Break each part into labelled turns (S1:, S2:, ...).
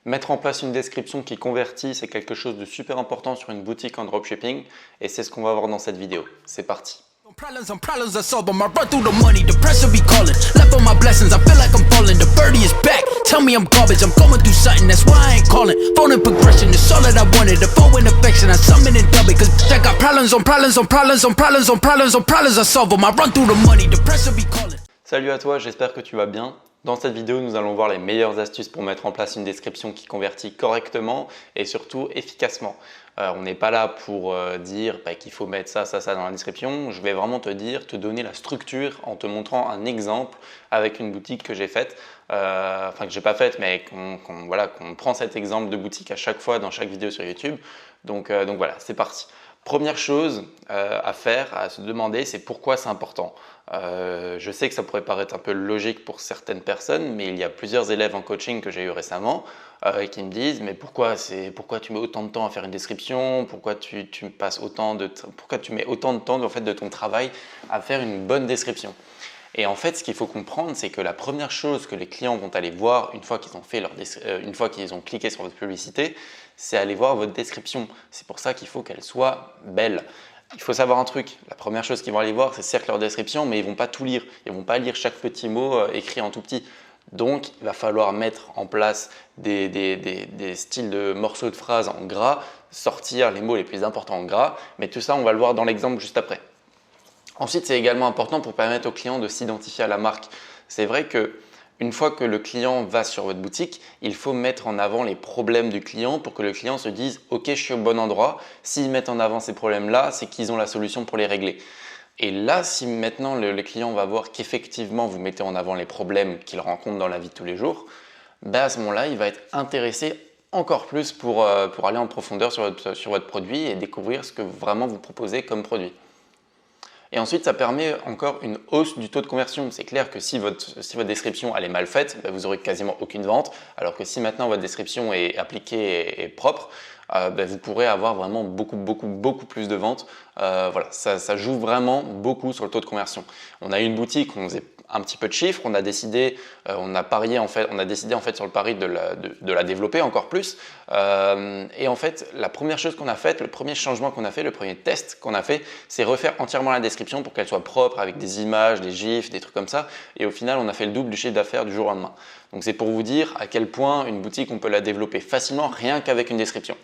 S1: Mettre en place une description qui convertit, c'est quelque chose de super important sur une boutique en dropshipping et c'est ce qu'on va voir dans cette vidéo. C'est parti.
S2: Problems on problems I solve them. I run through the money, the pressure be calling. Left on my blessings, I feel like I'm falling. The birdie is back. Tell me I'm garbage, I'm going through something. That's why I ain't calling. Phone and progression is all that I wanted. The phone and affection, I summon and dub it. Cause I got problems on problems on problems on problems on problems on problems I solve them. I run through the money, the pressure be calling.
S1: Salut à toi, j'espère que tu vas bien. Dans cette vidéo, nous allons voir les meilleures astuces pour mettre en place une description qui convertit correctement et surtout efficacement. On n'est pas là pour dire qu'il faut mettre ça dans la description. Je vais vraiment te donner la structure en te montrant un exemple avec une boutique que j'ai faite. Que j'ai pas faite, mais qu'on prend cet exemple de boutique à chaque fois dans chaque vidéo sur YouTube. Donc voilà, c'est parti. Première chose à faire, à se demander, c'est pourquoi c'est important. Je sais que ça pourrait paraître un peu logique pour certaines personnes, mais il y a plusieurs élèves en coaching que j'ai eu récemment qui me disent mais pourquoi tu mets autant de temps à faire une description, pourquoi tu mets autant de temps en fait, de ton travail à faire une bonne description. Et en fait, ce qu'il faut comprendre, c'est que la première chose que les clients vont aller voir une fois qu'ils ont cliqué sur votre publicité, c'est aller voir votre description. C'est pour ça qu'il faut qu'elle soit belle. Il faut savoir un truc, la première chose qu'ils vont aller voir, c'est certes leur description, mais ils ne vont pas tout lire. Ils ne vont pas lire chaque petit mot écrit en tout petit. Donc, il va falloir mettre en place des styles de morceaux de phrases en gras, sortir les mots les plus importants en gras, mais tout ça, on va le voir dans l'exemple juste après. Ensuite, c'est également important pour permettre au client de s'identifier à la marque. C'est vrai qu'une fois que le client va sur votre boutique, il faut mettre en avant les problèmes du client pour que le client se dise « Ok, je suis au bon endroit ». S'ils mettent en avant ces problèmes-là, c'est qu'ils ont la solution pour les régler. Et là, si maintenant le client va voir qu'effectivement vous mettez en avant les problèmes qu'il rencontre dans la vie de tous les jours, à ce moment-là, il va être intéressé encore plus pour aller en profondeur sur votre produit et découvrir ce que vraiment vous proposez comme produit. Et ensuite, ça permet encore une hausse du taux de conversion. C'est clair que si votre description elle est mal faite, vous n'aurez quasiment aucune vente. Alors que si maintenant votre description est appliquée et propre, vous pourrez avoir vraiment beaucoup plus de ventes. Ça joue vraiment beaucoup sur le taux de conversion. On a eu une boutique où on faisait un petit peu de chiffres, on a décidé sur le pari de la développer encore plus. Et en fait, la première chose qu'on a faite, le premier changement qu'on a fait, le premier test qu'on a fait, c'est refaire entièrement la description pour qu'elle soit propre avec des images, des gifs, des trucs comme ça. Et au final, on a fait le double du chiffre d'affaires du jour au lendemain. Donc c'est pour vous dire à quel point une boutique, on peut la développer facilement rien qu'avec une description.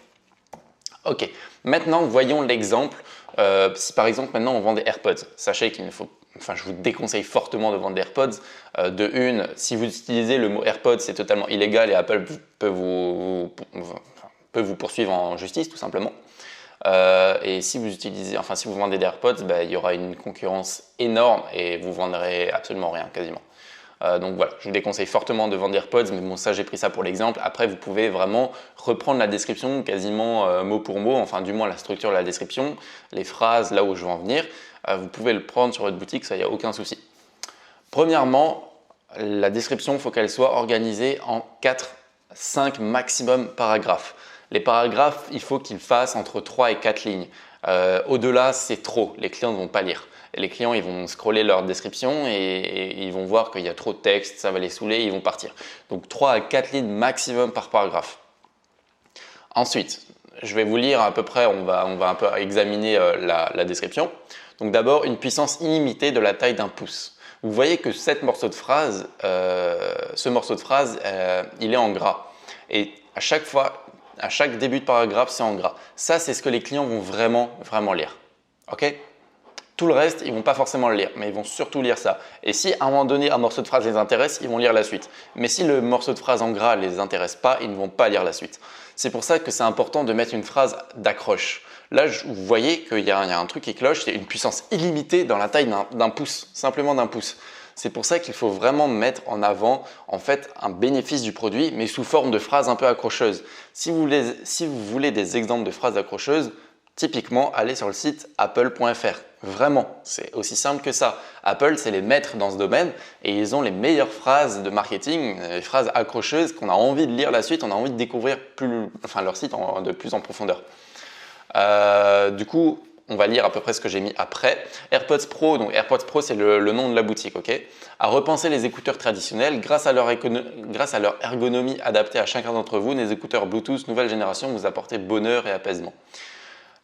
S1: Ok, maintenant voyons l'exemple. Si par exemple maintenant on vend des AirPods, sachez je vous déconseille fortement de vendre des AirPods. Si vous utilisez le mot AirPods, c'est totalement illégal et Apple peut vous poursuivre en justice tout simplement. Et si vous vendez des AirPods, il y aura une concurrence énorme et vous vendrez absolument rien quasiment. Donc voilà, je vous déconseille fortement de vendre des AirPods, mais bon, ça j'ai pris ça pour l'exemple. Après, vous pouvez vraiment reprendre la description quasiment mot pour mot, enfin du moins la structure de la description, les phrases, là où je veux en venir. Vous pouvez le prendre sur votre boutique, ça, il n'y a aucun souci. Premièrement, la description, il faut qu'elle soit organisée en 4-5 maximum paragraphes. Les paragraphes, il faut qu'ils fassent entre 3 et 4 lignes. Au-delà, c'est trop, les clients ne vont pas lire. Les clients, ils vont scroller leur description et ils vont voir qu'il y a trop de texte, ça va les saouler et ils vont partir. Donc 3 à 4 lignes maximum par paragraphe. Ensuite, je vais vous lire à peu près, on va un peu examiner la description. Donc d'abord, une puissance illimitée de la taille d'un pouce. Vous voyez que ce morceau de phrase, il est en gras. Et à chaque début de paragraphe, c'est en gras. Ça, c'est ce que les clients vont vraiment lire. Ok ? Tout le reste, ils ne vont pas forcément le lire, mais ils vont surtout lire ça. Et si à un moment donné, un morceau de phrase les intéresse, ils vont lire la suite. Mais si le morceau de phrase en gras ne les intéresse pas, ils ne vont pas lire la suite. C'est pour ça que c'est important de mettre une phrase d'accroche. Là, vous voyez qu'il y a un truc qui cloche, c'est une puissance illimitée dans la taille d'un pouce, simplement d'un pouce. C'est pour ça qu'il faut vraiment mettre en avant en fait un bénéfice du produit, mais sous forme de phrases un peu accrocheuses. Si vous voulez des exemples de phrases accrocheuses, typiquement, allez sur le site apple.fr. Vraiment, c'est aussi simple que ça. Apple, c'est les maîtres dans ce domaine et ils ont les meilleures phrases de marketing, les phrases accrocheuses qu'on a envie de lire la suite, on a envie de découvrir leur site de plus en profondeur. Du coup, on va lire à peu près ce que j'ai mis après. AirPods Pro, donc AirPods Pro c'est le nom de la boutique, ok, a repensé les écouteurs traditionnels grâce à leur ergonomie adaptée à chacun d'entre vous. Les écouteurs Bluetooth nouvelle génération vous apportent bonheur et apaisement.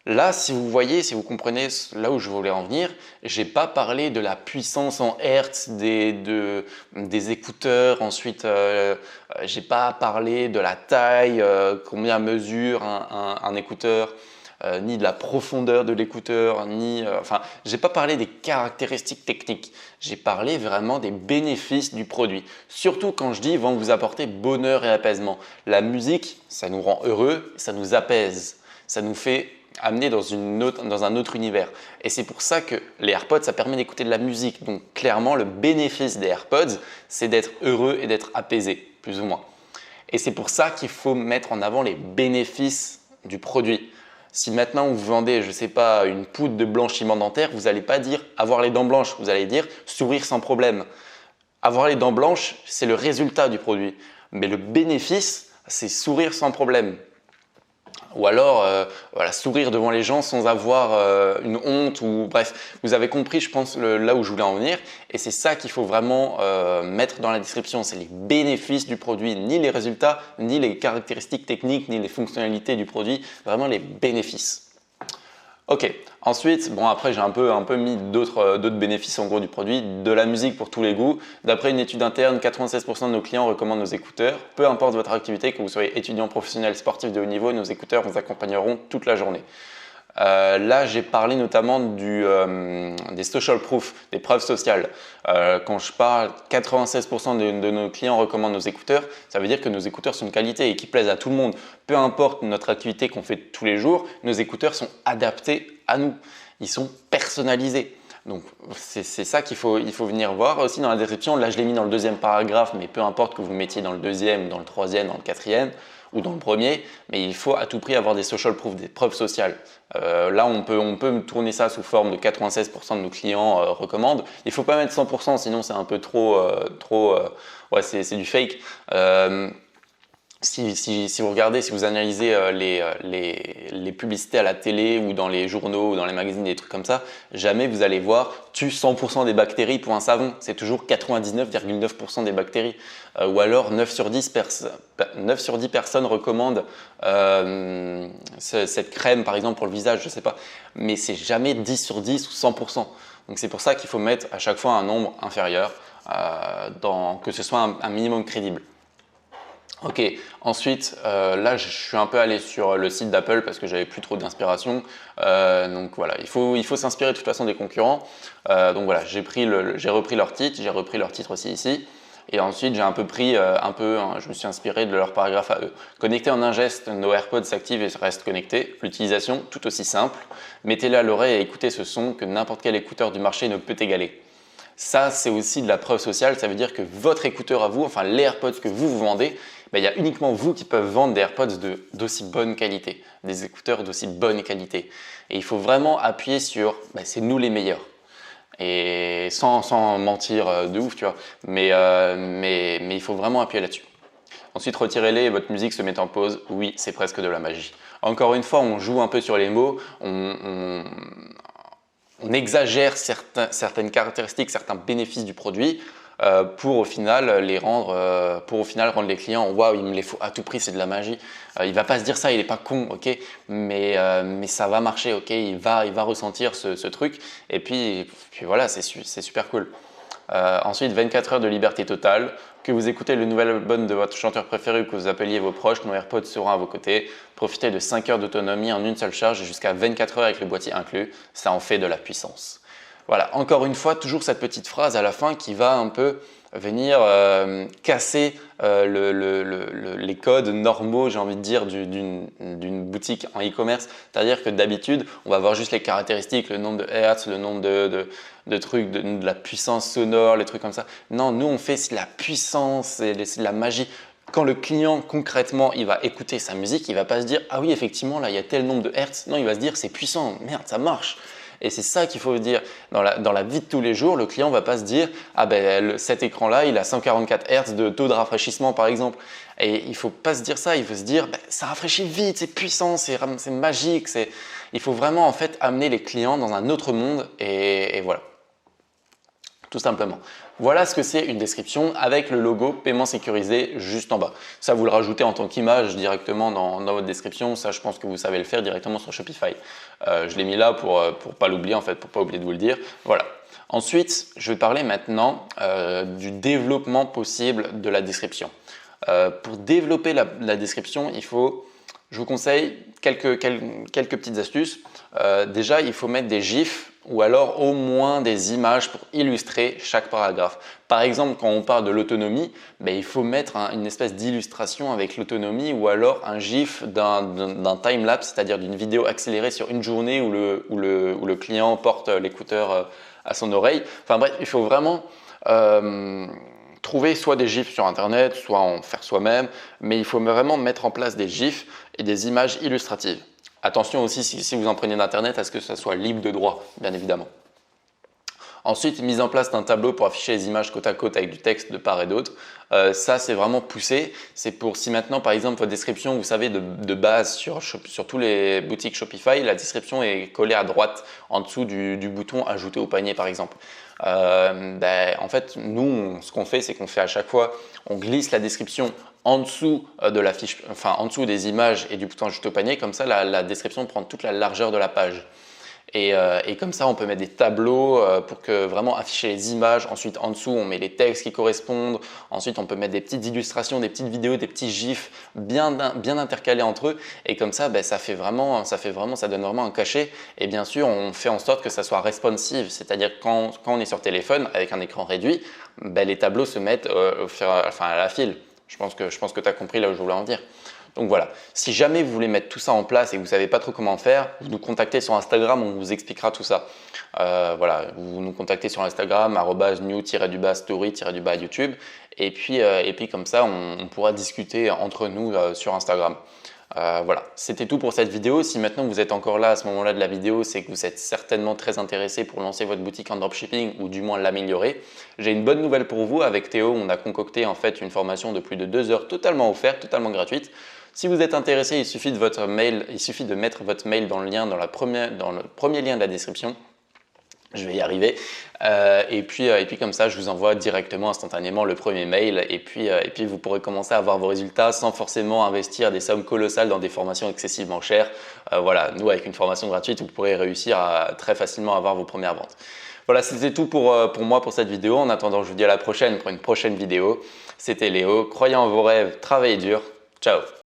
S1: Là, si vous voyez, si vous comprenez là où je voulais en venir, j'ai pas parlé de la puissance en Hertz des écouteurs. Ensuite, j'ai pas parlé de la taille, combien mesure un écouteur, ni de la profondeur de l'écouteur, enfin, j'ai pas parlé des caractéristiques techniques. J'ai parlé vraiment des bénéfices du produit. Surtout quand je dis ils vont vous apporter bonheur et apaisement. La musique, ça nous rend heureux, ça nous apaise, ça nous fait amener dans un autre univers. Et c'est pour ça que les AirPods, ça permet d'écouter de la musique. Donc clairement, le bénéfice des AirPods, c'est d'être heureux et d'être apaisé, plus ou moins. Et c'est pour ça qu'il faut mettre en avant les bénéfices du produit. Si maintenant vous vendez, je ne sais pas, une poudre de blanchiment dentaire, vous n'allez pas dire avoir les dents blanches, vous allez dire sourire sans problème. Avoir les dents blanches, c'est le résultat du produit. Mais le bénéfice, c'est sourire sans problème. Ou alors voilà, sourire devant les gens sans avoir une honte, ou bref, vous avez compris je pense là où je voulais en venir, et c'est ça qu'il faut vraiment mettre dans la description, c'est les bénéfices du produit, ni les résultats, ni les caractéristiques techniques, ni les fonctionnalités du produit, vraiment les bénéfices. Ok, ensuite, bon après j'ai un peu mis d'autres bénéfices en gros du produit, de la musique pour tous les goûts. D'après une étude interne, 96% de nos clients recommandent nos écouteurs. Peu importe votre activité, que vous soyez étudiant, professionnel, sportif de haut niveau, nos écouteurs vous accompagneront toute la journée. Là, j'ai parlé notamment des social proof, des preuves sociales. Quand je parle 96% de nos clients recommandent nos écouteurs, ça veut dire que nos écouteurs sont de qualité et qui plaisent à tout le monde. Peu importe notre activité qu'on fait tous les jours, nos écouteurs sont adaptés à nous. Ils sont personnalisés. Donc, c'est ça qu'il faut venir voir aussi dans la description. Là, je l'ai mis dans le deuxième paragraphe, mais peu importe que vous le mettiez dans le deuxième, dans le troisième, dans le quatrième ou dans le premier, mais il faut à tout prix avoir des social proof, des preuves sociales. Là, on peut tourner ça sous forme de 96% de nos clients recommandent. Il ne faut pas mettre 100%, sinon c'est un peu trop ouais, c'est du fake. Si vous regardez, si vous analysez les publicités à la télé ou dans les journaux ou dans les magazines, des trucs comme ça, jamais vous allez voir tue 100% des bactéries pour un savon. C'est toujours 99,9% des bactéries. Ou alors 9 sur 10 personnes recommandent cette crème par exemple pour le visage, je ne sais pas. Mais c'est jamais 10 sur 10 ou 100%. Donc c'est pour ça qu'il faut mettre à chaque fois un nombre inférieur, que ce soit un minimum crédible. Ok, ensuite, là je suis un peu allé sur le site d'Apple parce que j'avais plus trop d'inspiration. Donc voilà, il faut s'inspirer de toute façon des concurrents. Donc voilà, j'ai repris leur titre, j'ai repris leur titre aussi ici. Et ensuite, j'ai je me suis inspiré de leur paragraphe à eux. Connectés en un geste, nos AirPods s'activent et restent connectés. L'utilisation, tout aussi simple. Mettez-le à l'oreille et écoutez ce son que n'importe quel écouteur du marché ne peut égaler. Ça, c'est aussi de la preuve sociale. Ça veut dire que votre écouteur à vous, enfin les AirPods que vous vendez, il y a uniquement vous qui peuvent vendre des AirPods d'aussi bonne qualité, des écouteurs d'aussi bonne qualité. Et il faut vraiment appuyer sur c'est nous les meilleurs. Et sans mentir de ouf, tu vois. Mais il faut vraiment appuyer là-dessus. Ensuite, retirez-les et votre musique se met en pause. Oui, c'est presque de la magie. Encore une fois, on joue un peu sur les mots. On exagère certaines caractéristiques, certains bénéfices du produit pour au final rendre les clients waouh, il me les faut à tout prix, c'est de la magie. Il va pas se dire ça, il est pas con, ok, mais ça va marcher, ok, il va ressentir ce truc et puis voilà, c'est super cool. Ensuite, 24 heures de liberté totale. Que vous écoutez le nouvel album de votre chanteur préféré ou que vous appeliez vos proches, nos AirPods seront à vos côtés. Profitez de 5 heures d'autonomie en une seule charge jusqu'à 24 heures avec le boîtier inclus. Ça en fait de la puissance. Voilà, encore une fois, toujours cette petite phrase à la fin qui va un peu venir casser les codes normaux, j'ai envie de dire, d'une boutique en e-commerce. C'est-à-dire que d'habitude, on va voir juste les caractéristiques, le nombre de hertz, le nombre de trucs, de la puissance sonore, les trucs comme ça. Non, nous on fait c'est la puissance, c'est de la magie. Quand le client concrètement il va écouter sa musique, il va pas se dire ah oui effectivement là il y a tel nombre de hertz. Non, il va se dire c'est puissant, merde ça marche. Et c'est ça qu'il faut dire. Dans la vie de tous les jours, le client ne va pas se dire « Ah ben cet écran-là, il a 144 Hz de taux de rafraîchissement par exemple ». Et il ne faut pas se dire ça, il faut se dire « Ça rafraîchit vite, c'est puissant, c'est magique ». Il faut vraiment en fait amener les clients dans un autre monde et voilà. Tout simplement. Voilà ce que c'est une description avec le logo paiement sécurisé juste en bas. Ça, vous le rajoutez en tant qu'image directement dans votre description. Ça, je pense que vous savez le faire directement sur Shopify. Je l'ai mis là pour pas l'oublier en fait, pour pas oublier de vous le dire. Voilà. Ensuite, je vais parler maintenant du développement possible de la description. Pour développer la description, je vous conseille quelques petites astuces. Déjà, il faut mettre des gifs ou alors au moins des images pour illustrer chaque paragraphe. Par exemple, quand on parle de l'autonomie, il faut mettre une espèce d'illustration avec l'autonomie ou alors un gif d'un time-lapse, c'est-à-dire d'une vidéo accélérée sur une journée où le client porte l'écouteur à son oreille. Enfin bref, il faut vraiment trouver soit des gifs sur internet, soit en faire soi-même, mais il faut vraiment mettre en place des gifs et des images illustratives. Attention aussi si vous en prenez d'internet à ce que ça soit libre de droit, bien évidemment. Ensuite, mise en place d'un tableau pour afficher les images côte à côte avec du texte de part et d'autre. Ça, c'est vraiment poussé. C'est pour si maintenant, par exemple, votre description, vous savez, de base sur tous les boutiques Shopify, la description est collée à droite en dessous du bouton « Ajouter au panier » par exemple. En fait, nous, ce qu'on fait, c'est qu'on fait à chaque fois, on glisse la description en dessous de la fiche, enfin en dessous des images et du bouton ajouter au panier, comme ça la description prend toute la largeur de la page. Et comme ça, on peut mettre des tableaux pour que vraiment afficher les images. Ensuite, en dessous, on met les textes qui correspondent. Ensuite, on peut mettre des petites illustrations, des petites vidéos, des petits gifs bien intercalés entre eux. Et comme ça, ça donne vraiment un cachet. Et bien sûr, on fait en sorte que ça soit responsive, c'est-à-dire quand on est sur téléphone avec un écran réduit, les tableaux se mettent à la file. Je pense que tu as compris là où je voulais en venir. Donc voilà, si jamais vous voulez mettre tout ça en place et que vous ne savez pas trop comment faire, vous nous contactez sur Instagram, on vous expliquera tout ça. Voilà, vous nous contactez sur Instagram, @new-story-YouTube et puis comme ça, on pourra discuter entre nous sur Instagram. Voilà, c'était tout pour cette vidéo. Si maintenant vous êtes encore là à ce moment-là de la vidéo, c'est que vous êtes certainement très intéressé pour lancer votre boutique en dropshipping ou du moins l'améliorer. J'ai une bonne nouvelle pour vous. Avec Théo, on a concocté en fait une formation de plus de 2 heures totalement offerte, totalement gratuite. Si vous êtes intéressé, il suffit de mettre votre mail dans le premier lien de la description. Je vais y arriver. Et puis comme ça, je vous envoie directement, instantanément le premier mail et puis vous pourrez commencer à avoir vos résultats sans forcément investir des sommes colossales dans des formations excessivement chères. Voilà, nous avec une formation gratuite, vous pourrez réussir à très facilement avoir vos premières ventes. Voilà, c'était tout pour moi pour cette vidéo. En attendant, je vous dis à la prochaine pour une prochaine vidéo. C'était Léo. Croyez en vos rêves, travaillez dur. Ciao.